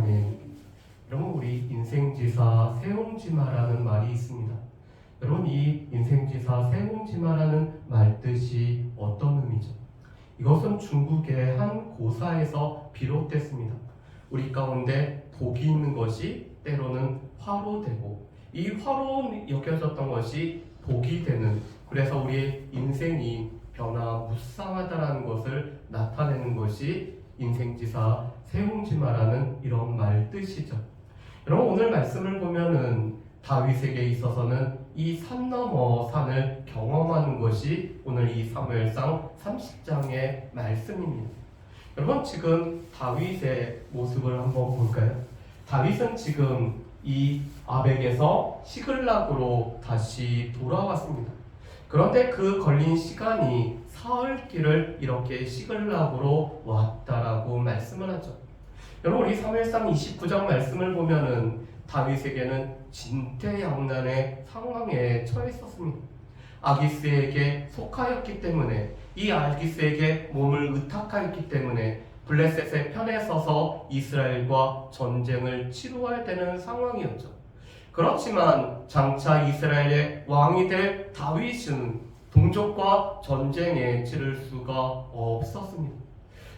아멘. 여러분, 우리 인생지사 세옹지마라는 말이 있습니다. 여러분, 이 인생지사 세옹지마라는 말 뜻이 어떤 의미죠? 이것은 중국의 한 고사에서 비롯됐습니다. 우리 가운데 복이 있는 것이 때로는 화로되고, 이 화로 여겨졌던 것이 복이 되는, 그래서 우리의 인생이 변화무쌍하다라는 것을 나타내는 것이 인생지사 세옹지마라는 이런 말 뜻이죠. 여러분, 오늘 말씀을 보면은 다윗에게 있어서는 이 산 넘어 산을 경험하는 것이 오늘 이 사무엘상 30장의 말씀입니다. 여러분, 지금 다윗의 모습을 한번 볼까요? 다윗은 지금 이 아벡에서 시글락으로 다시 돌아왔습니다. 그런데 그 걸린 시간이 사흘길을 이렇게 시글락으로 왔다라고 말씀을 하죠. 여러분, 우리 사무엘상 29장 말씀을 보면은 다윗에게는 진퇴양난의 상황에 처했었습니다. 아기스에게 속하였기 때문에, 이 아기스에게 몸을 의탁하였기 때문에 블레셋의 편에 서서 이스라엘과 전쟁을 치루어야 되는 상황이었죠. 그렇지만 장차 이스라엘의 왕이 될 다윗은 동족과 전쟁에 치를 수가 없었습니다.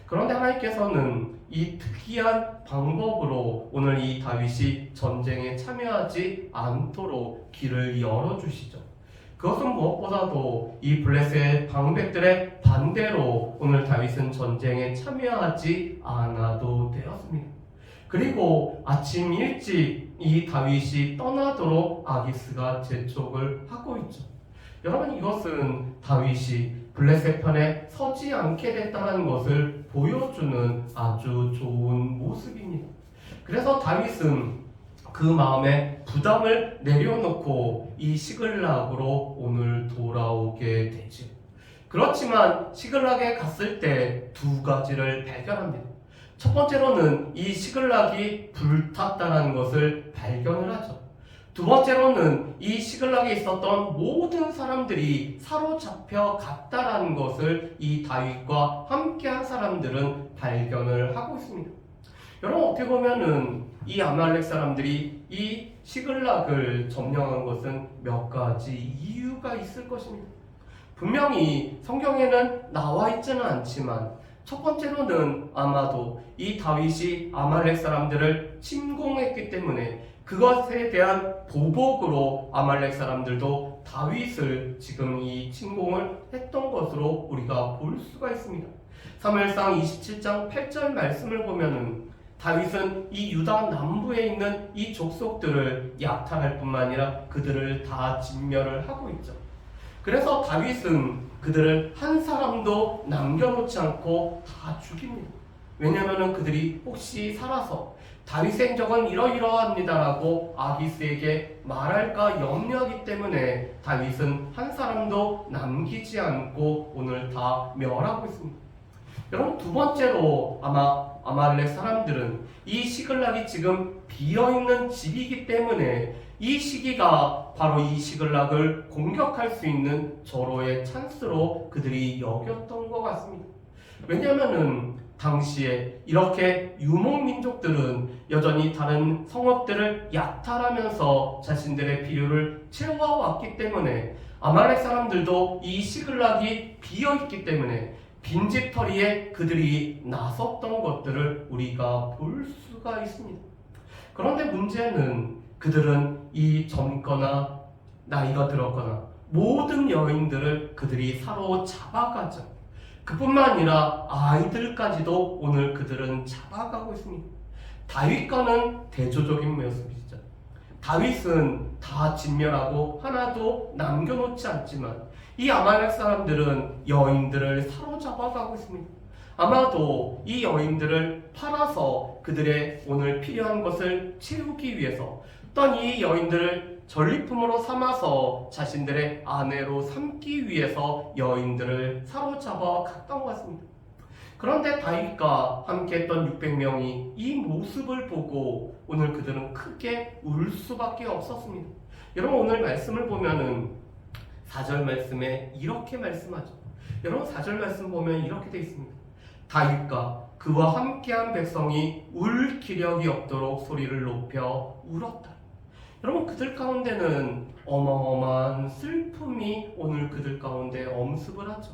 그런데 하나님께서는 이 특이한 방법으로 오늘 이 다윗이 전쟁에 참여하지 않도록 길을 열어주시죠. 그것은 무엇보다도 이 블레셋 방백들의 반대로 오늘 다윗은 전쟁에 참여하지 않아도 되었습니다. 그리고 아침 일찍 이 다윗이 떠나도록 아기스가 재촉을 하고 있죠. 여러분, 이것은 다윗이 블레셋 편에 서지 않게 됐다는 것을 보여주는 아주 좋은 모습입니다. 그래서 다윗은 그 마음에 부담을 내려놓고 이 시글락으로 오늘 돌아오게 되죠. 그렇지만 시글락에 갔을 때 두 가지를 발견합니다. 첫 번째로는 이 시글락이 불탔다는 것을 발견을 하죠. 두 번째로는 이 시글락에 있었던 모든 사람들이 사로잡혀 갔다라는 것을 이 다윗과 함께한 사람들은 발견을 하고 있습니다. 여러분, 어떻게 보면은 이 아말렉 사람들이 이 시글락을 점령한 것은 몇 가지 이유가 있을 것입니다. 분명히 성경에는 나와 있지는 않지만 첫 번째로는 아마도 이 다윗이 아말렉 사람들을 침공했기 때문에 그것에 대한 보복으로 아말렉 사람들도 다윗을 지금 이 침공을 했던 것으로 우리가 볼 수가 있습니다. 사무엘상 27장 8절 말씀을 보면은 다윗은 이 유다 남부에 있는 이 족속들을 약탈할 뿐만 아니라 그들을 다 진멸을 하고 있죠. 그래서 다윗은 그들을 한 사람도 남겨놓지 않고 다 죽입니다. 왜냐하면 그들이 혹시 살아서 다윗의 행적은 이러이러합니다라고 아기스에게 말할까 염려하기 때문에 다윗은 한 사람도 남기지 않고 오늘 다 멸하고 있습니다. 여러분, 두 번째로 아말렉 사람들은 이 시글락이 지금 비어있는 집이기 때문에 이 시기가 바로 이 시글락을 공격할 수 있는 절호의 찬스로 그들이 여겼던 것 같습니다. 왜냐하면은 당시에 이렇게 유목민족들은 여전히 다른 성읍들을 약탈하면서 자신들의 필요를 채워왔기 때문에 아말렉 사람들도 이 시글락이 비어있기 때문에 빈집털이에 그들이 나섰던 것들을 우리가 볼 수가 있습니다. 그런데 문제는 그들은 이 젊거나 나이가 들었거나 모든 여인들을 그들이 사로잡아가죠. 그뿐만 아니라 아이들까지도 오늘 그들은 잡아가고 있습니다. 다윗과는 대조적인 모습이죠. 다윗은 다 진멸하고 하나도 남겨놓지 않지만 이 아말렉 사람들은 여인들을 사로잡아가고 있습니다. 아마도 이 여인들을 팔아서 그들의 오늘 필요한 것을 채우기 위해서 또한 이 여인들을 전리품으로 삼아서 자신들의 아내로 삼기 위해서 여인들을 사로잡아 갔던 것 같습니다. 그런데 다윗과 함께했던 600명이 이 모습을 보고 오늘 그들은 크게 울 수밖에 없었습니다. 여러분, 오늘 말씀을 보면은 4절 말씀에 이렇게 말씀하죠. 여러분, 4절 말씀 보면 이렇게 되어 있습니다. 다윗과 그와 함께한 백성이 울 기력이 없도록 소리를 높여 울었다. 여러분, 그들 가운데는 어마어마한 슬픔이 오늘 그들 가운데 엄습을 하죠.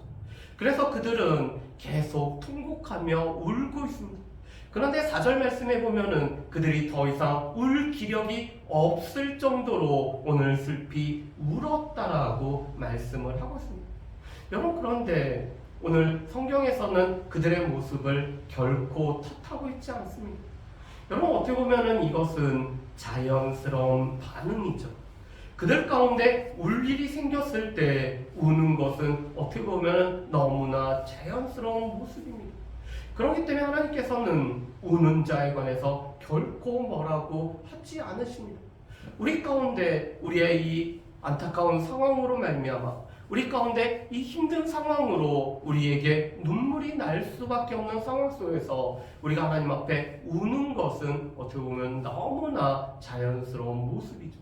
그래서 그들은 계속 통곡하며 울고 있습니다. 그런데 4절 말씀에 보면은 그들이 더 이상 울 기력이 없을 정도로 오늘 슬피 울었다라고 말씀을 하고 있습니다. 여러분, 그런데 오늘 성경에서는 그들의 모습을 결코 탓하고 있지 않습니다. 여러분, 어떻게 보면은 이것은 자연스러운 반응이죠. 그들 가운데 울 일이 생겼을 때 우는 것은 어떻게 보면 너무나 자연스러운 모습입니다. 그렇기 때문에 하나님께서는 우는 자에 관해서 결코 뭐라고 하지 않으십니다. 우리 가운데 우리의 이 안타까운 상황으로 말미암아 우리 가운데 이 힘든 상황으로 우리에게 눈물이 날 수밖에 없는 상황 속에서 우리가 하나님 앞에 우는 것은 어떻게 보면 너무나 자연스러운 모습이죠.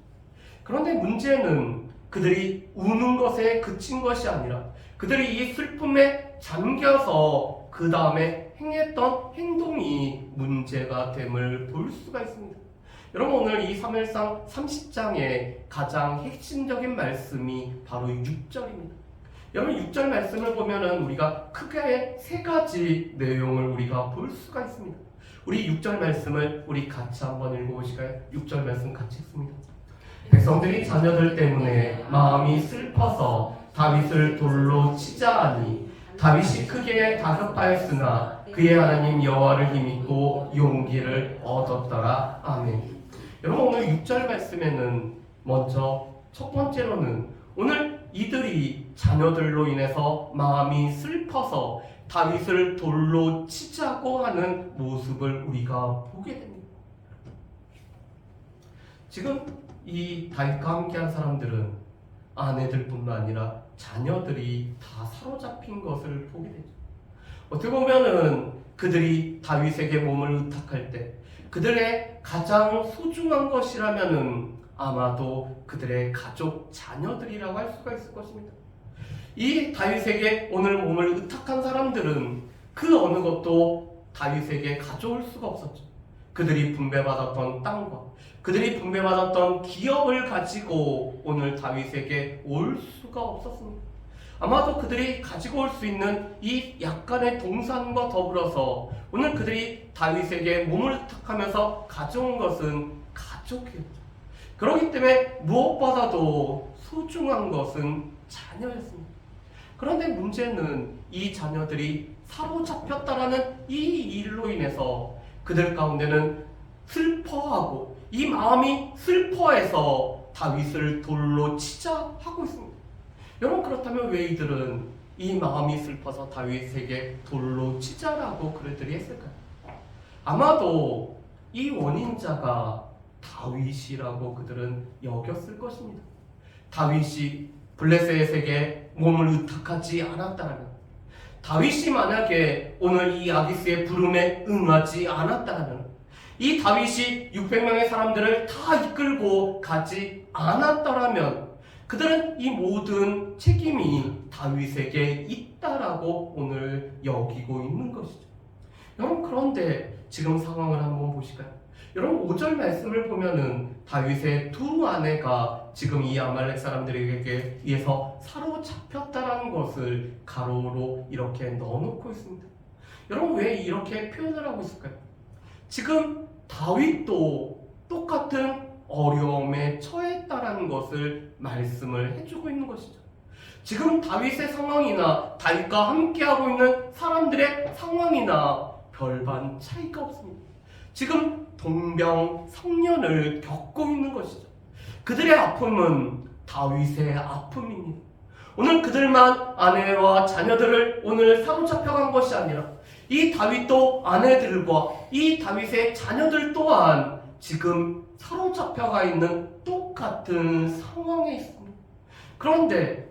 그런데 문제는 그들이 우는 것에 그친 것이 아니라 그들이 이 슬픔에 잠겨서 그 다음에 행했던 행동이 문제가 됨을 볼 수가 있습니다. 여러분, 오늘 이 사무엘상 30장의 가장 핵심적인 말씀이 바로 6절입니다. 여러분, 6절 말씀을 보면은 우리가 크게 세 가지 내용을 우리가 볼 수가 있습니다. 우리 6절 말씀을 우리 같이 한번 읽어보실까요? 6절 말씀 같이 읽습니다. 백성들이 자녀들 때문에 마음이 슬퍼서 다윗을 돌로 치자 하니 다윗이 크게 다급하였으나 그의 하나님 여호와를 힘입고 용기를 얻었더라. 아멘. 여러분, 오늘 6절 말씀에는 먼저 첫 번째로는 오늘 이들이 자녀들로 인해서 마음이 슬퍼서 다윗을 돌로 치자고 하는 모습을 우리가 보게 됩니다. 지금 이 다윗과 함께한 사람들은 아내들뿐만 아니라 자녀들이 다 사로잡힌 것을 보게 되죠. 어떻게 보면은 그들이 다윗에게 몸을 의탁할 때 그들의 가장 소중한 것이라면은 아마도 그들의 가족, 자녀들이라고 할 수가 있을 것입니다. 이 다윗에게 오늘 몸을 의탁한 사람들은 그 어느 것도 다윗에게 가져올 수가 없었죠. 그들이 분배받았던 땅과 그들이 분배받았던 기업을 가지고 오늘 다윗에게 올 수가 없었습니다. 아마도 그들이 가지고 올 수 있는 이 약간의 동산과 더불어서 오늘 그들이 다윗에게 몸을 의탁하면서 가져온 것은 가족이었죠. 그렇기 때문에 무엇보다도 소중한 것은 자녀였습니다. 그런데 문제는 이 자녀들이 사로잡혔다라는 이 일로 인해서 그들 가운데는 슬퍼하고 이 마음이 슬퍼해서 다윗을 돌로 치자 하고 있습니다. 여러분, 그렇다면 왜 이들은 이 마음이 슬퍼서 다윗에게 돌로 치자라고 그들이 했을까요? 아마도 이 원인자가 다윗이라고 그들은 여겼을 것입니다. 다윗이 블레셋에게 몸을 의탁하지 않았다면, 다윗이 만약에 오늘 이 아기스의 부름에 응하지 않았다면, 이 다윗이 600명의 사람들을 다 이끌고 가지 않았더라면 그들은 이 모든 책임이 다윗에게 있다라고 오늘 여기고 있는 것이죠. 여러분, 그런데 지금 상황을 한번 보실까요? 여러분, 5절 말씀을 보면은 다윗의 두 아내가 지금 이 아말렉 사람들에게 의해서 사로잡혔다라는 것을 가로로 이렇게 넣어놓고 있습니다. 여러분, 왜 이렇게 표현을 하고 있을까요? 지금 다윗도 똑같은 어려움에 처했다라는 것을 말씀을 해주고 있는 것이죠. 지금 다윗의 상황이나 다윗과 함께하고 있는 사람들의 상황이나 별반 차이가 없습니다. 지금 동병상련을 겪고 있는 것이죠. 그들의 아픔은 다윗의 아픔입니다. 오늘 그들만 아내와 자녀들을 오늘 사로잡혀간 것이 아니라 이 다윗도 아내들과 이 다윗의 자녀들 또한 지금 사로잡혀가 있는 똑같은 상황에 있습니다. 그런데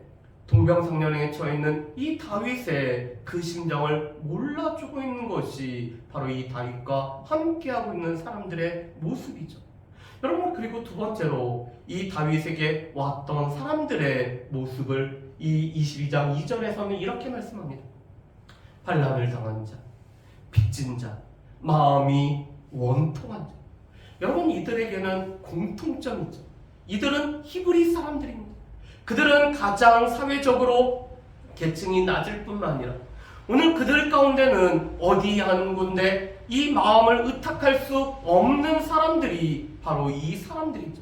동병상련에 처해 있는 이 다윗의 그 심정을 몰라주고 있는 것이 바로 이 다윗과 함께하고 있는 사람들의 모습이죠. 여러분, 그리고 두 번째로 이 다윗에게 왔던 사람들의 모습을 이 22장 2절에서는 이렇게 말씀합니다. 반란을 당한 자, 빚진 자, 마음이 원통한 자. 여러분, 이들에게는 공통점이 있죠. 이들은 히브리 사람들입니다. 그들은 가장 사회적으로 계층이 낮을 뿐만 아니라 오늘 그들 가운데는 어디 한 군데 이 마음을 의탁할 수 없는 사람들이 바로 이 사람들이죠.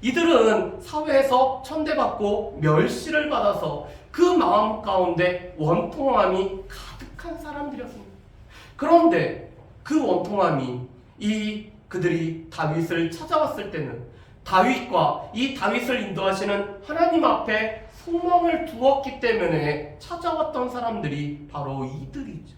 이들은 사회에서 천대받고 멸시를 받아서 그 마음 가운데 원통함이 가득한 사람들이었습니다. 그런데 그 원통함이 그들이 다윗을 찾아왔을 때는 다윗과 이 다윗을 인도하시는 하나님 앞에 소망을 두었기 때문에 찾아왔던 사람들이 바로 이들이죠.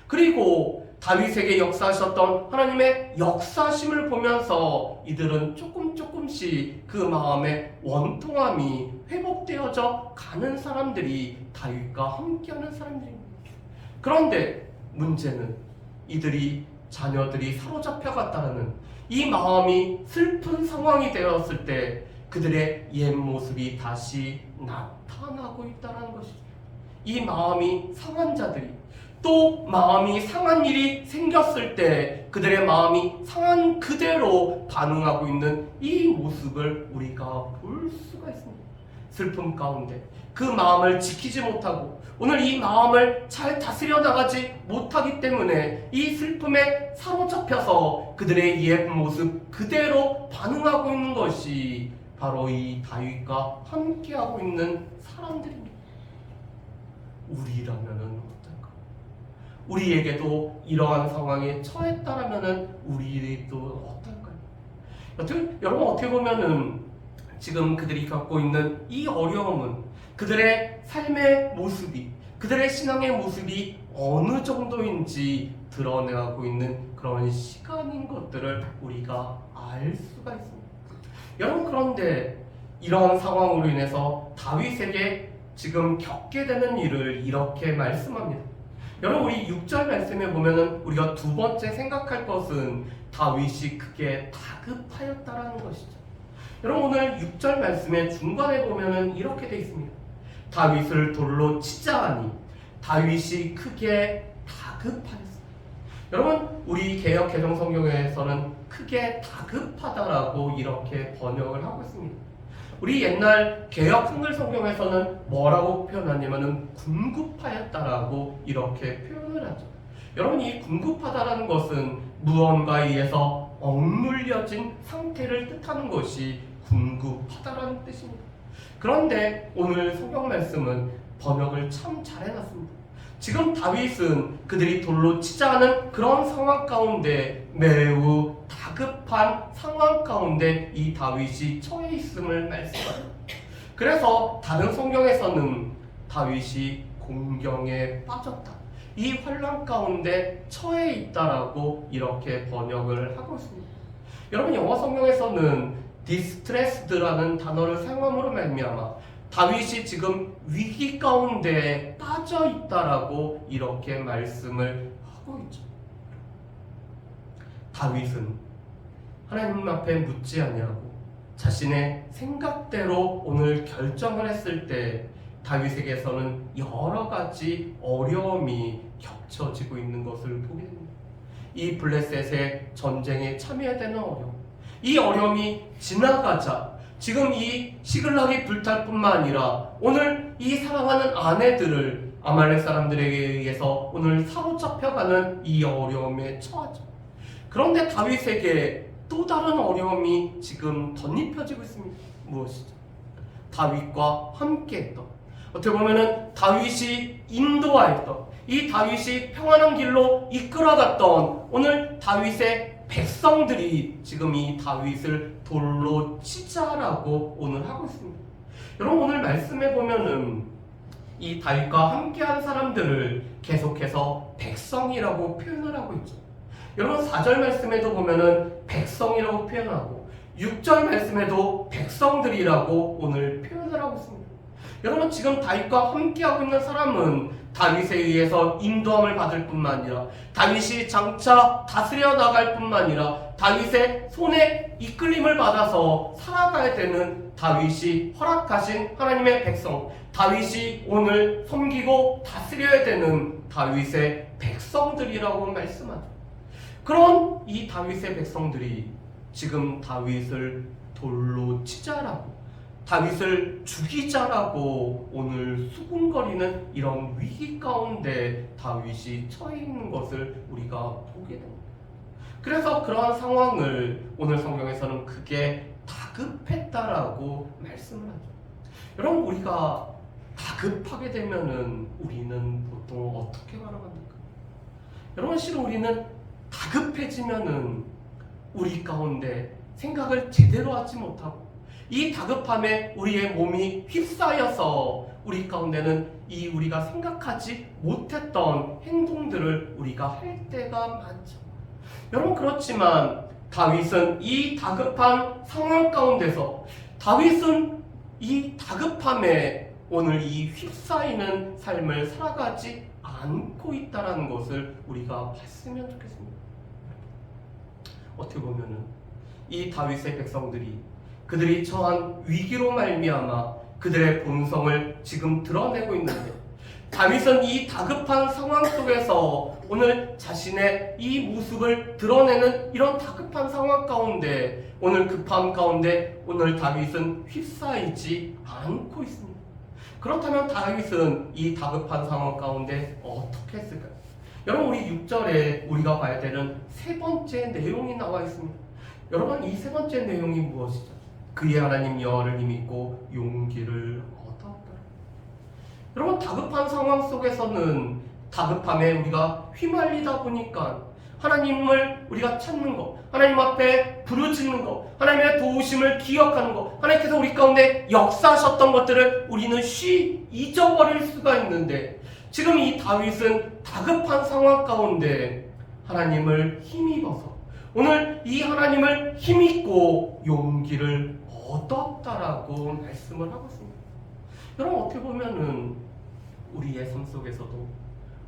그리고 다윗에게 역사하셨던 하나님의 역사심을 보면서 이들은 조금씩 그 마음의 원통함이 회복되어져 가는 사람들이 다윗과 함께하는 사람들입니다. 그런데 문제는 자녀들이 사로잡혀갔다는 이 마음이 슬픈 상황이 되었을 때 그들의 옛 모습이 다시 나타나고 있다는 것이죠. 이 마음이 상한 자들이 또 마음이 상한 일이 생겼을 때 그들의 마음이 상한 그대로 반응하고 있는 이 모습을 우리가 볼 수가 있습니다. 슬픔 가운데 그 마음을 지키지 못하고 오늘 이 마음을 잘 다스려 나가지 못하기 때문에 이 슬픔에 사로잡혀서 그들의 옛 모습 그대로 반응하고 있는 것이 바로 이 다윗과 함께하고 있는 사람들입니다. 우리라면은 어떨까? 우리에게도 이러한 상황에 처했다라면은 우리도 어떨까요? 여러분, 어떻게 보면은 지금 그들이 갖고 있는 이 어려움은 그들의 삶의 모습이, 그들의 신앙의 모습이 어느 정도인지 드러내고 있는 그런 시간인 것들을 우리가 알 수가 있습니다. 여러분, 그런데 이러한 상황으로 인해서 다윗에게 지금 겪게 되는 일을 이렇게 말씀합니다. 여러분, 우리 6절 말씀에 보면은 우리가 두 번째 생각할 것은 다윗이 크게 다급하였다라는 것이죠. 여러분, 오늘 6절 말씀의 중간에 보면은 이렇게 되어 있습니다. 다윗을 돌로 치자 하니 다윗이 크게 다급하였습니다. 여러분, 우리 개역 개정 성경에서는 크게 다급하다라고 이렇게 번역을 하고 있습니다. 우리 옛날 개역 한글 성경에서는 뭐라고 표현하냐면은 궁급하였다라고 이렇게 표현을 하죠. 여러분, 이 궁급하다라는 것은 무언가에 의해서 억눌려진 상태를 뜻하는 것이 궁급하다라는 뜻입니다. 그런데 오늘 성경 말씀은 번역을 참 잘 해놨습니다. 지금 다윗은 그들이 돌로 치자 하는 그런 상황 가운데 매우 다급한 상황 가운데 이 다윗이 처해 있음을 말씀합니다. 그래서 다른 성경에서는 다윗이 공경에 빠졌다, 이 환난 가운데 처해 있다라고 이렇게 번역을 하고 있습니다. 여러분, 영어 성경에서는 distressed라는 단어를 사용함으로 말미암아 다윗이 지금 위기 가운데 빠져 있다라고 이렇게 말씀을 하고 있죠. 다윗은 하나님 앞에 묻지 아니하고 자신의 생각대로 오늘 결정을 했을 때 다윗에게서는 여러 가지 어려움이 겹쳐지고 있는 것을 보게 됩니다. 이 블레셋의 전쟁에 참여해야 되는 어려움, 이 어려움이 지나가자 지금 이 시글락이 불탈 뿐만 아니라 오늘 이 사랑하는 아내들을 아말렉 사람들에게 의해서 오늘 사로잡혀가는 이 어려움에 처하죠. 그런데 다윗에게 또 다른 어려움이 지금 덧입혀지고 있습니다. 무엇이죠? 다윗과 함께했던, 어떻게 보면은 다윗이 인도하였던, 이 다윗이 평안한 길로 이끌어갔던 오늘 다윗의 백성들이 지금 이 다윗을 돌로 치자라고 오늘 하고 있습니다. 여러분, 오늘 말씀해 보면은 이 다윗과 함께한 사람들을 계속해서 백성이라고 표현을 하고 있죠. 여러분, 4절 말씀에도 보면은 백성이라고 표현하고 6절 말씀에도 백성들이라고 오늘 표현을 하고 있습니다. 여러분, 지금 다윗과 함께하고 있는 사람은 다윗에 의해서 인도함을 받을 뿐만 아니라 다윗이 장차 다스려 나갈 뿐만 아니라 다윗의 손에 이끌림을 받아서 살아가야 되는 다윗이 허락하신 하나님의 백성, 다윗이 오늘 섬기고 다스려야 되는 다윗의 백성들이라고 말씀하죠. 그런 이 다윗의 백성들이 지금 다윗을 돌로 치자라고, 다윗을 죽이자라고 오늘 수군거리는 이런 위기 가운데 다윗이 처해 있는 것을 우리가 보게 됩니다. 그래서 그러한 상황을 오늘 성경에서는 크게 다급했다라고 말씀을 하죠. 여러분, 우리가 다급하게 되면은 우리는 보통 어떻게 바라봅니까? 여러분, 실은 우리는 다급해지면은 우리 가운데 생각을 제대로 하지 못하고 이 다급함에 우리의 몸이 휩싸여서 우리 가운데는 이 우리가 생각하지 못했던 행동들을 우리가 할 때가 많죠. 여러분, 그렇지만 다윗은 이 다급한 상황 가운데서 다윗은 이 다급함에 오늘 이 휩싸이는 삶을 살아가지 않고 있다는 것을 우리가 봤으면 좋겠습니다. 어떻게 보면은 이 다윗의 백성들이 그들이 처한 위기로 말미암아 그들의 본성을 지금 드러내고 있는데, 다윗은 이 다급한 상황 속에서 오늘 자신의 이 모습을 드러내는 이런 다급한 상황 가운데, 오늘 급함 가운데 오늘 다윗은 휩싸이지 않고 있습니다. 그렇다면 다윗은 이 다급한 상황 가운데 어떻게 했을까요? 여러분, 우리 6절에 우리가 봐야 되는 세 번째 내용이 나와 있습니다. 여러분, 이 세 번째 내용이 무엇이죠? 그의 하나님 여호와를 힘입고 용기를 얻었더라. 여러분, 다급한 상황 속에서는 다급함에 우리가 휘말리다 보니까 하나님을 우리가 찾는 것, 하나님 앞에 부르짖는 것, 하나님의 도우심을 기억하는 것, 하나님께서 우리 가운데 역사하셨던 것들을 우리는 잊어버릴 수가 있는데, 지금 이 다윗은 다급한 상황 가운데 하나님을 힘입어서 오늘 이 하나님을 힘입고 용기를 얻었다라고 말씀을 하고 있습니다. 여러분, 어떻게 보면은 우리의 삶 속에서도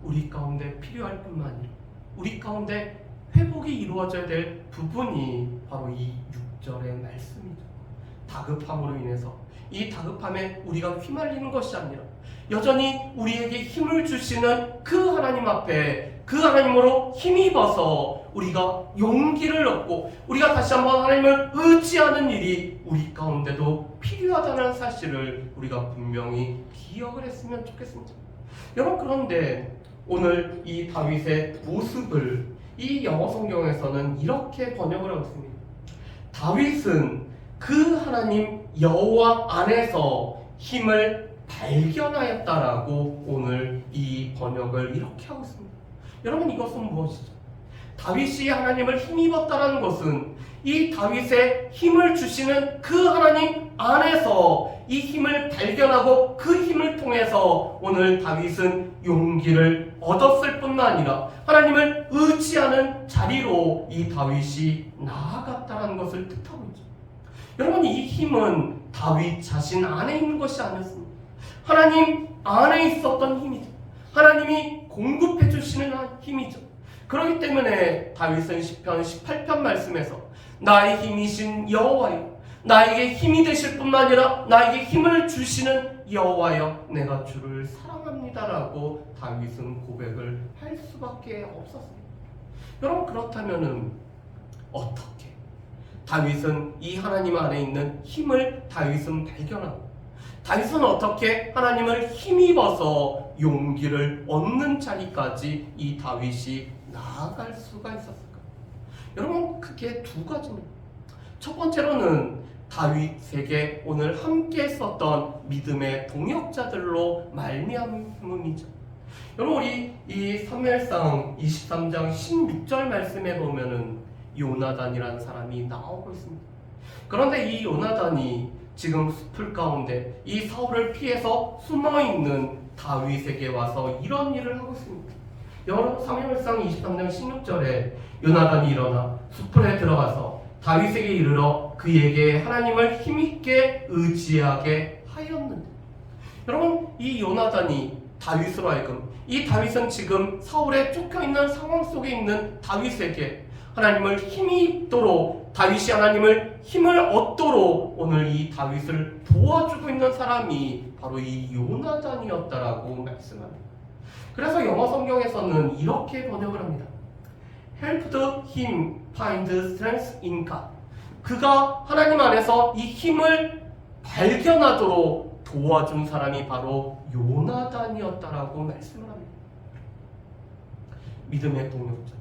우리 가운데 필요할 뿐만 아니라 우리 가운데 회복이 이루어져야 될 부분이 바로 이 6절의 말씀이죠. 다급함으로 인해서 이 다급함에 우리가 휘말리는 것이 아니라 여전히 우리에게 힘을 주시는 그 하나님 앞에 그 하나님으로 힘입어서 우리가 용기를 얻고 우리가 다시 한번 하나님을 의지하는 일이 우리 가운데도 필요하다는 사실을 우리가 분명히 기억을 했으면 좋겠습니다. 여러분, 그런데 오늘 이 다윗의 모습을 이 영어 성경에서는 이렇게 번역을 하고 있습니다. 다윗은 그 하나님 여호와 안에서 힘을 발견하였다라고 오늘 이 번역을 이렇게 하고 있습니다. 여러분, 이것은 무엇이죠? 다윗이 하나님을 힘입었다는 것은 이 다윗의 힘을 주시는 그 하나님 안에서 이 힘을 발견하고 그 힘을 통해서 오늘 다윗은 용기를 얻었을 뿐만 아니라 하나님을 의지하는 자리로 이 다윗이 나아갔다는 것을 뜻하고 있죠. 여러분, 이 힘은 다윗 자신 안에 있는 것이 아니었습니다. 하나님 안에 있었던 힘이죠. 하나님이 공급해 주시는 힘이죠. 그렇기 때문에 다윗은 시편 18편 말씀에서 나의 힘이신 여호와여, 나에게 힘이 되실 뿐만 아니라 나에게 힘을 주시는 여호와여, 내가 주를 사랑합니다라고 다윗은 고백을 할 수밖에 없었습니다. 여러분, 그렇다면은 어떻게 다윗은 이 하나님 안에 있는 힘을 다윗은 발견하고 다윗은 어떻게 하나님을 힘입어서 용기를 얻는 자리까지 이 다윗이 나아갈 수가 있었을까? 여러분, 크게 두 가지입니다. 첫 번째로는 다윗에게 오늘 함께 썼던 믿음의 동역자들로 말미암음이죠. 여러분, 우리 이 사무엘상 23장 16절 말씀에 보면은 요나단이라는 사람이 나오고 있습니다. 그런데 이 요나단이 지금 숲을 가운데 이 사울을 피해서 숨어있는 다윗에게 와서 이런 일을 하고 있습니다. 여러분, 사무엘상 23장 16절에 요나단이 일어나 숲에 들어가서 다윗에게 이르러 그에게 하나님을 힘있게 의지하게 하였는데, 여러분, 이 요나단이 다윗으로 하여금, 이 다윗은 지금 사울에 쫓겨있는 상황 속에 있는 다윗에게 하나님을 힘이 있도록, 다윗이 하나님을 힘을 얻도록 오늘 이 다윗을 도와주고 있는 사람이 바로 이 요나단이었다라고 말씀합니다. 그래서 영어 성경에서는 이렇게 번역을 합니다. Helped him find strength in God. 그가 하나님 안에서 이 힘을 발견하도록 도와준 사람이 바로 요나단이었다라고 말씀을 합니다. 믿음의 동역자.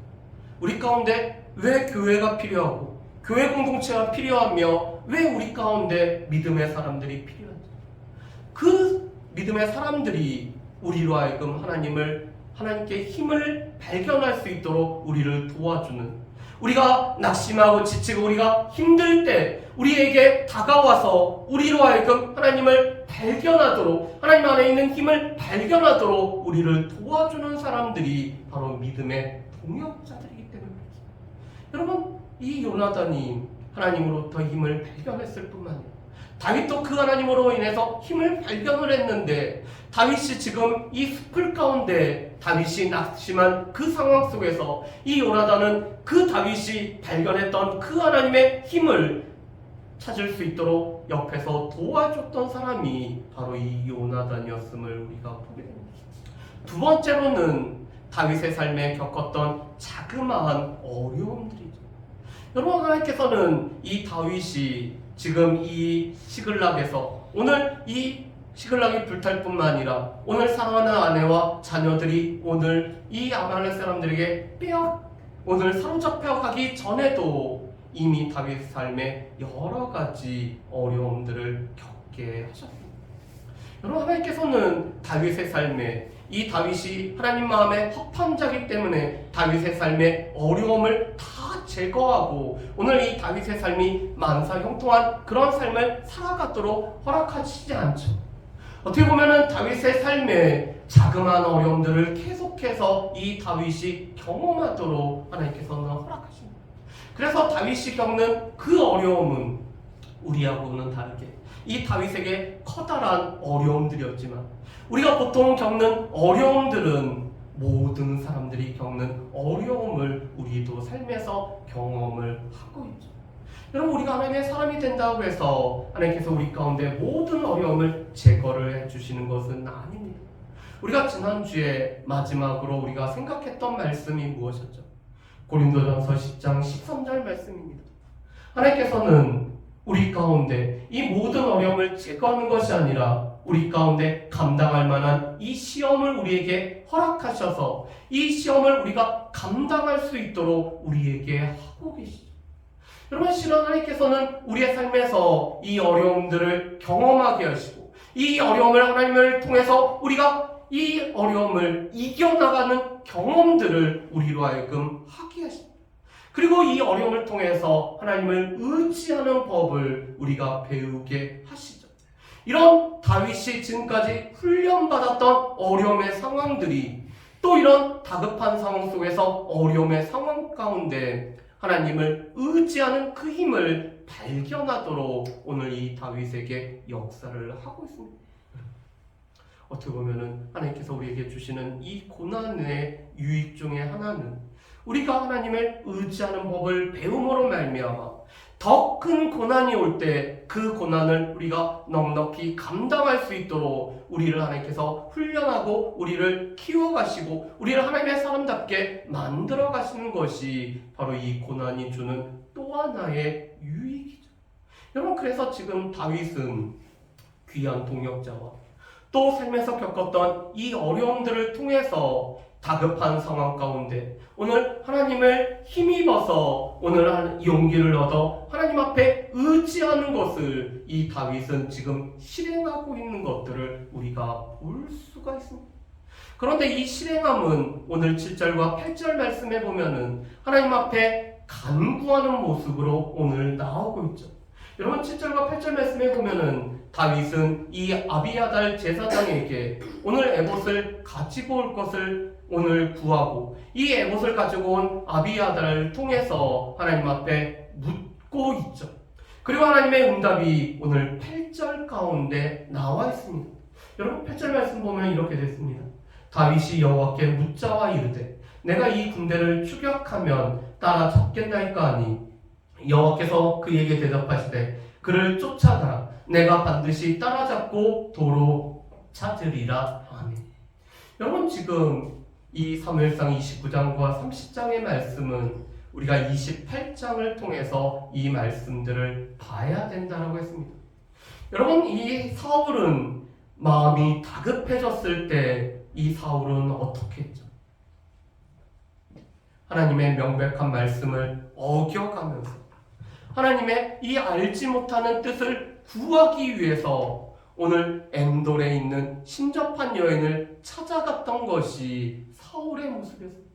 우리 가운데 왜 교회가 필요하고 교회 공동체가 필요하며 왜 우리 가운데 믿음의 사람들이 필요한지, 그 믿음의 사람들이 우리로 하여금 하나님께 힘을 발견할 수 있도록 우리를 도와주는, 우리가 낙심하고 지치고 우리가 힘들 때 우리에게 다가와서 우리로 하여금 하나님을 발견하도록, 하나님 안에 있는 힘을 발견하도록 우리를 도와주는 사람들이 바로 믿음의 동역자들이기 때문입니다. 여러분, 이 요나단이 하나님으로부터 힘을 발견했을 뿐만 아니라 다윗도 그 하나님으로 인해서 힘을 발견을 했는데, 다윗이 지금 이 숲을 가운데 다윗이 낙심한 그 상황 속에서 이 요나단은 그 다윗이 발견했던 그 하나님의 힘을 찾을 수 있도록 옆에서 도와줬던 사람이 바로 이 요나단이었음을 우리가 보게 됩니다. 두 번째로는 다윗의 삶에 겪었던 자그마한 어려움들이죠. 여러분, 하나님께서는 이 다윗이 지금 이 시글락에서, 오늘 이 시글락이 불탈 뿐만 아니라 오늘 사랑하는 아내와 자녀들이 오늘 이 아말렉 사람들에게 오늘 사로잡혀 가기 전에도 이미 다윗 삶에 여러 가지 어려움들을 겪게 하셨습니다. 여러분, 하나님께서는 다윗의 삶에, 이 다윗이 하나님 마음에 합한 자이기 때문에 다윗의 삶의 어려움을 다 제거하고 오늘 이 다윗의 삶이 만사형통한 그런 삶을 살아가도록 허락하시지 않죠. 어떻게 보면은 다윗의 삶에 자그마한 어려움들을 계속해서 이 다윗이 경험하도록 하나님께서는 허락하십니다. 그래서 다윗이 겪는 그 어려움은 우리하고는 다르게 이 다윗에게 커다란 어려움들이었지만, 우리가 보통 겪는 어려움들은 모든 사람들이 겪는 어려움을 우리도 삶에서 경험을 하고 있죠. 여러분, 우리가 하나님의 사람이 된다고 해서 하나님께서 우리 가운데 모든 어려움을 제거를 해주시는 것은 아닙니다. 우리가 지난주에 마지막으로 우리가 생각했던 말씀이 무엇이었죠? 고린도전서 10장 13절 말씀입니다. 하나님께서는 우리 가운데 이 모든 어려움을 제거하는 것이 아니라 우리 가운데 감당할 만한 이 시험을 우리에게 허락하셔서 이 시험을 우리가 감당할 수 있도록 우리에게 하고 계시죠. 여러분, 실은 하나님께서는 우리의 삶에서 이 어려움들을 경험하게 하시고 이 어려움을 하나님을 통해서 우리가 이 어려움을 이겨나가는 경험들을 우리로 하여금 하게 하십니다. 그리고 이 어려움을 통해서 하나님을 의지하는 법을 우리가 배우게 하시죠. 이런 다윗이 지금까지 훈련받았던 어려움의 상황들이 또 이런 다급한 상황 속에서 어려움의 상황 가운데 하나님을 의지하는 그 힘을 발견하도록 오늘 이 다윗에게 역사를 하고 있습니다. 어떻게 보면은 하나님께서 우리에게 주시는 이 고난의 유익 중에 하나는 우리가 하나님을 의지하는 법을 배움으로 말미암아 더 큰 고난이 올 때 그 고난을 우리가 넉넉히 감당할 수 있도록 우리를 하나님께서 훈련하고 우리를 키워가시고 우리를 하나님의 사람답게 만들어 가시는 것이 바로 이 고난이 주는 또 하나의 유익이죠. 여러분, 그래서 지금 다윗은 귀한 동역자와 또 삶에서 겪었던 이 어려움들을 통해서 다급한 상황 가운데 오늘 하나님을 힘입어서 오늘 용기를 얻어 하나님 앞에 의지하는 것을 이 다윗은 지금 실행하고 있는 것들을 우리가 볼 수가 있습니다. 그런데 이 실행함은 오늘 7절과 8절 말씀에 보면은 하나님 앞에 간구하는 모습으로 오늘 나오고 있죠. 여러분, 7절과 8절 말씀에 보면은 다윗은 이 아비아달 제사장에게 오늘 에봇을 가지고 올 것을 오늘 구하고 이 에봇을 가지고 온 아비아달을 통해서 하나님 앞에 묻고 있죠. 그리고 하나님의 응답이 오늘 8절 가운데 나와 있습니다. 여러분 8절 말씀 보면 이렇게 됐습니다. 다윗이 여호와께 묻자와 이르되 내가 이 군대를 추격하면 따라잡겠나이까 하니 여호와께서 그에게 대답하시되 그를 쫓아가라. 내가 반드시 따라잡고 도로 찾으리라. 아멘. 여러분 지금 이 사무엘상 29장과 30장의 말씀은 우리가 28장을 통해서 이 말씀들을 봐야 된다고 했습니다. 여러분 이 사울은 마음이 다급해졌을 때 이 사울은 어떻게 했죠? 하나님의 명백한 말씀을 어겨가면서 하나님의 이 알지 못하는 뜻을 구하기 위해서 오늘 엔돌에 있는 신접한 여인을 찾아갔던 것이 사울의 모습이었습니다.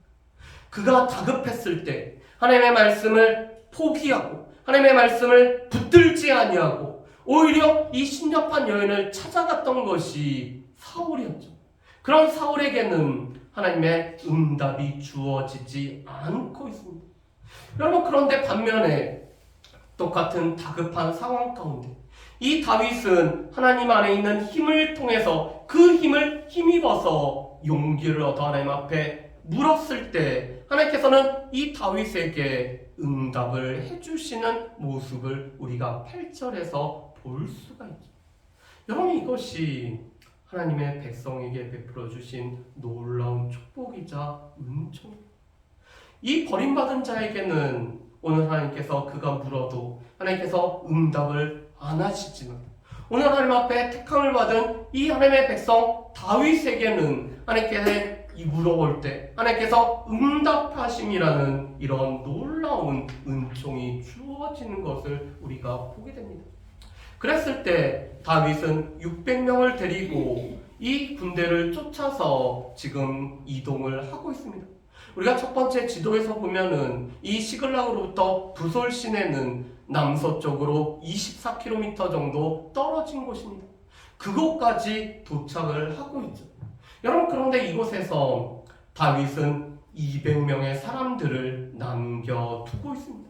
그가 다급했을 때 하나님의 말씀을 포기하고 하나님의 말씀을 붙들지 아니하고 오히려 이 신접한 여인을 찾아갔던 것이 사울이었죠. 그런 사울에게는 하나님의 응답이 주어지지 않고 있습니다. 여러분 그런데 반면에 똑같은 다급한 상황 가운데 이 다윗은 하나님 안에 있는 힘을 통해서 그 힘을 힘입어서 용기를 얻어 하나님 앞에 물었을 때 하나님께서는 이 다윗에게 응답을 해주시는 모습을 우리가 8절에서 볼 수가 있죠. 여러분 이것이 하나님의 백성에게 베풀어 주신 놀라운 축복이자 은총입니다. 이 버림받은 자에게는 오늘 하나님께서 그가 물어도 하나님께서 응답을 안 하시지만 오늘 하나님 앞에 택함을 받은 이 하나님의 백성 다윗에게는 하나님께서 이 물어볼 때 하나님께서 응답하심이라는 이런 놀라운 은총이 주어지는 것을 우리가 보게 됩니다. 그랬을 때 다윗은 600명을 데리고 이 군대를 쫓아서 지금 이동을 하고 있습니다. 우리가 첫 번째 지도에서 보면은 이 시글락으로부터 부솔 시내는 남서쪽으로 24km 정도 떨어진 곳입니다. 그곳까지 도착을 하고 있죠. 여러분 그런데 이곳에서 다윗은 200명의 사람들을 남겨두고 있습니다.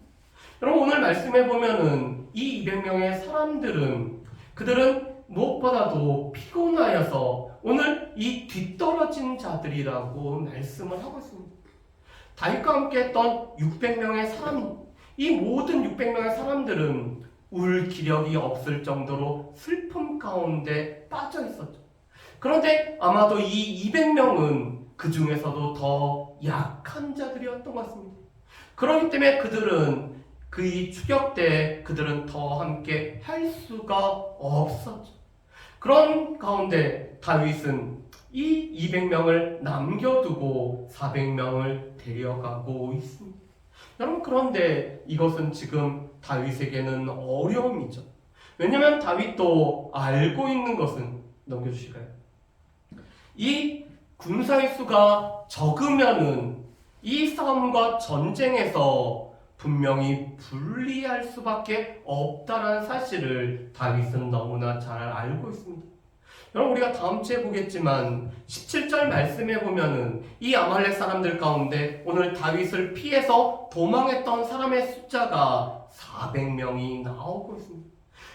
여러분 오늘 말씀해 보면은 이 200명의 사람들은 그들은 무엇보다도 피곤하여서 오늘 이 뒤떨어진 자들이라고 말씀을 하고 있습니다. 다윗과 함께 했던 600명의 사람, 이 모든 600명의 사람들은 울 기력이 없을 정도로 슬픔 가운데 빠져 있었죠. 그런데 아마도 이 200명은 그 중에서도 더 약한 자들이었던 것 같습니다. 그렇기 때문에 그들은 그 추격 때 그들은 더 함께 할 수가 없었죠. 그런 가운데 다윗은 이 200명을 남겨두고 400명을 데려가고 있습니다. 여러분 그런데 이것은 지금 다윗에게는 어려움이죠. 왜냐하면 다윗도 알고 있는 것은 넘겨주실까요? 이 군사의 수가 적으면은 이 싸움과 전쟁에서 분명히 불리할 수밖에 없다는 사실을 다윗은 너무나 잘 알고 있습니다. 여러분 우리가 다음 주에 보겠지만 17절 말씀에 보면은 이 아말렉 사람들 가운데 오늘 다윗을 피해서 도망했던 사람의 숫자가 400명이 나오고 있습니다.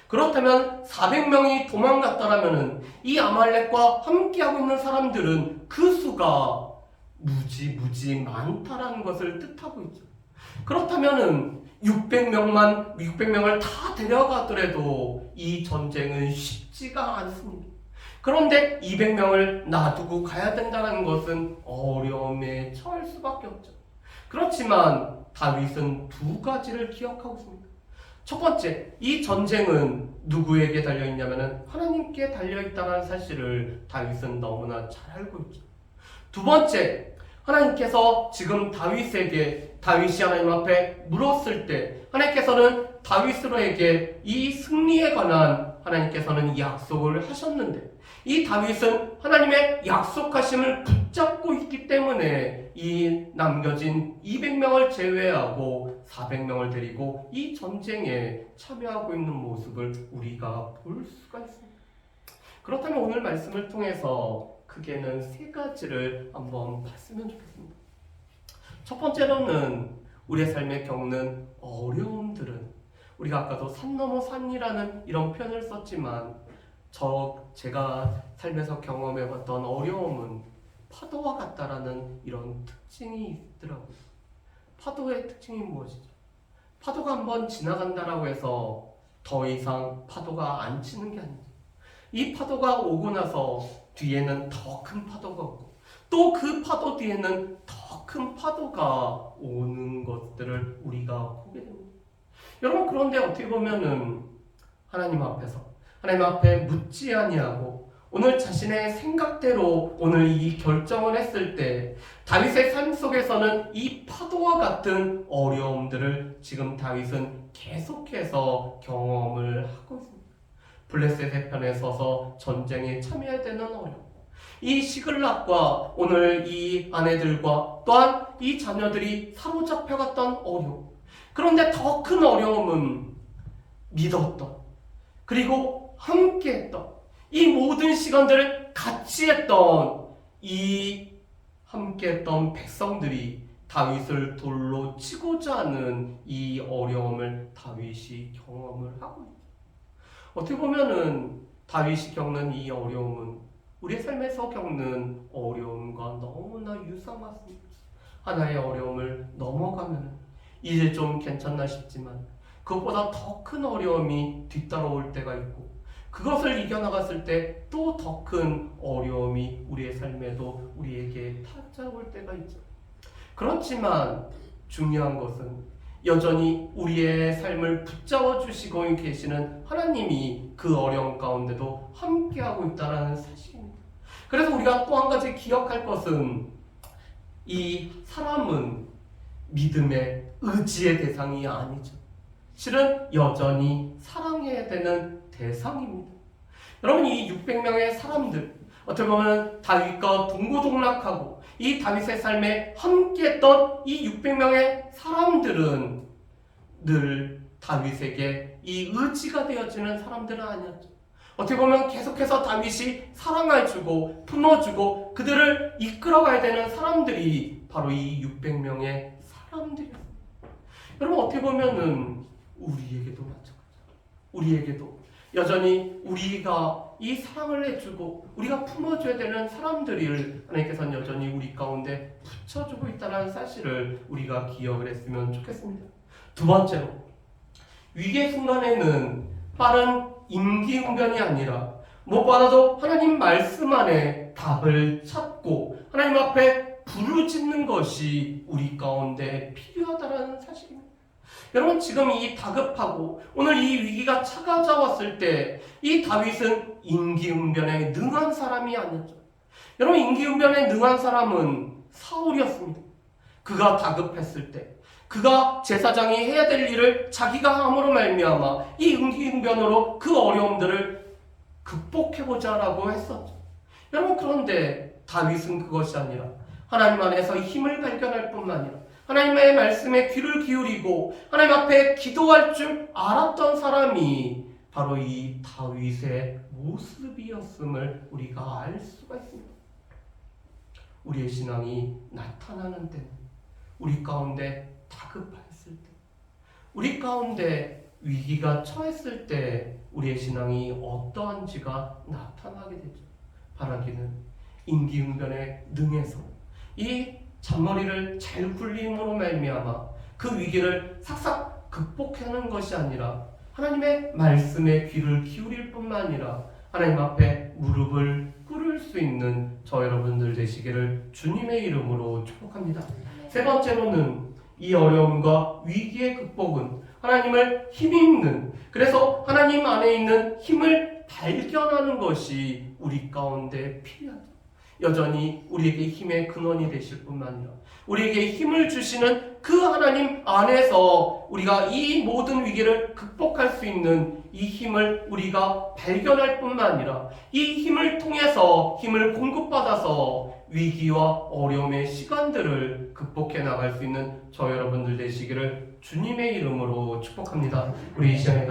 그렇다면 400명이 도망갔다라면은 이 아말렉과 함께하고 있는 사람들은 그 수가 무지 많다라는 것을 뜻하고 있죠. 그렇다면은 600명을 다 데려가더라도 이 전쟁은 쉽지가 않습니다. 그런데 200명을 놔두고 가야 된다는 것은 어려움에 처할 수밖에 없죠. 그렇지만 다윗은 두 가지를 기억하고 있습니다. 첫 번째, 이 전쟁은 누구에게 달려있냐면 하나님께 달려있다는 사실을 다윗은 너무나 잘 알고 있죠. 두 번째, 하나님께서 지금 다윗이 하나님 앞에 물었을 때 하나님께서는 다윗으로에게 이 승리에 관한 하나님께서는 약속을 하셨는데 이 다윗은 하나님의 약속하심을 붙잡고 있기 때문에 이 남겨진 200명을 제외하고 400명을 데리고 이 전쟁에 참여하고 있는 모습을 우리가 볼 수가 있습니다. 그렇다면 오늘 말씀을 통해서 크게는 세 가지를 한번 봤으면 좋겠습니다. 첫 번째로는 우리의 삶에 겪는 어려움들은 우리가 아까도 산 넘어 산이라는 이런 표현을 썼지만 제가 살면서 경험해봤던 어려움은 파도와 같다라는 이런 특징이 있더라고요. 파도의 특징이 무엇이죠? 파도가 한번 지나간다라고 해서 더 이상 파도가 안 치는 게 아니죠. 이 파도가 오고 나서 뒤에는 더 큰 파도가 오고 또 그 파도 뒤에는 더 큰 파도가 오는 것들을 우리가 보게 됩니다. 여러분, 그런데 어떻게 보면은 하나님 앞에 묻지 아니하고 오늘 자신의 생각대로 오늘 이 결정을 했을 때 다윗의 삶 속에서는 이 파도와 같은 어려움들을 지금 다윗은 계속해서 경험을 하고 있습니다. 블레셋의 편에 서서 전쟁에 참여해야 되는 어려움, 이 시글락과 오늘 이 아내들과 또한 이 자녀들이 사로잡혀갔던 어려움, 그런데 더 큰 어려움은 믿었던, 그리고 함께했던, 이 모든 시간들을 같이 했던 이 함께했던 백성들이 다윗을 돌로 치고자 하는 이 어려움을 다윗이 경험을 하고 있죠. 어떻게 보면은 다윗이 겪는 이 어려움은 우리의 삶에서 겪는 어려움과 너무나 유사하습니다. 하나의 어려움을 넘어가면 이제 좀 괜찮나 싶지만 그것보다 더 큰 어려움이 뒤따라올 때가 있고, 그것을 이겨나갔을 때 또 더 큰 어려움이 우리의 삶에도 우리에게 찾아올 때가 있죠. 그렇지만 중요한 것은 여전히 우리의 삶을 붙잡아 주시고 계시는 하나님이 그 어려움 가운데도 함께하고 있다는 사실입니다. 그래서 우리가 또 한 가지 기억할 것은 이 사람은 믿음의 의지의 대상이 아니죠. 실은 여전히 사랑해야 되는 대상입니다. 여러분, 이 600명의 사람들, 어떻게 보면 다윗과 동고동락하고 이 다윗의 삶에 함께했던 이 600명의 사람들은 늘 다윗에게 이 의지가 되어지는 사람들은 아니었죠. 어떻게 보면 계속해서 다윗이 사랑해주고 품어주고 그들을 이끌어가야 되는 사람들이 바로 이 600명의 사람들이었습니다. 여러분, 어떻게 보면은 우리에게도 마찬가지죠. 우리에게도 여전히 우리가 이 사랑을 해주고 우리가 품어줘야 되는 사람들을 하나님께서는 여전히 우리 가운데 붙여주고 있다는 사실을 우리가 기억을 했으면 좋겠습니다. 두 번째로, 위기의 순간에는 빠른 임기응변이 아니라 무엇보다도 하나님 말씀 안에 답을 찾고 하나님 앞에 부르짖는 것이 우리 가운데 필요하다는 사실입니다. 여러분, 지금 이 다급하고 오늘 이 위기가 찾아왔을 때 이 다윗은 임기응변에 능한 사람이 아니었죠. 여러분, 임기응변에 능한 사람은 사울이었습니다. 그가 다급했을 때, 그가 제사장이 해야 될 일을 자기가 함으로 말미암아 이 임기응변으로 그 어려움들을 극복해보자라고 했었죠. 여러분, 그런데 다윗은 그것이 아니라 하나님 안에서 힘을 발견할 뿐만 아니라 하나님의 말씀에 귀를 기울이고 하나님 앞에 기도할 줄 알았던 사람이 바로 이 다윗의 모습이었음을 우리가 알 수가 있습니다. 우리의 신앙이 나타나는 때는 우리 가운데 다급했을 때, 우리 가운데 위기가 처했을 때 우리의 신앙이 어떠한지가 나타나게 되죠. 바라기는 임기응변에 능해서 이 잔머리를 잘 굴림으로 말미암아 그 위기를 싹싹 극복하는 것이 아니라 하나님의 말씀에 귀를 기울일 뿐만 아니라 하나님 앞에 무릎을 꿇을 수 있는 저 여러분들 되시기를 주님의 이름으로 축복합니다. 세 번째로는 이 어려움과 위기의 극복은 하나님을 힘입는, 그래서 하나님 안에 있는 힘을 발견하는 것이 우리 가운데 필요하죠. 여전히 우리에게 힘의 근원이 되실 뿐만 아니라 우리에게 힘을 주시는 그 하나님 안에서 우리가 이 모든 위기를 극복할 수 있는 이 힘을 우리가 발견할 뿐만 아니라 이 힘을 통해서 힘을 공급받아서 위기와 어려움의 시간들을 극복해 나갈 수 있는 저 여러분들 되시기를 주님의 이름으로 축복합니다. 우리 이 시간에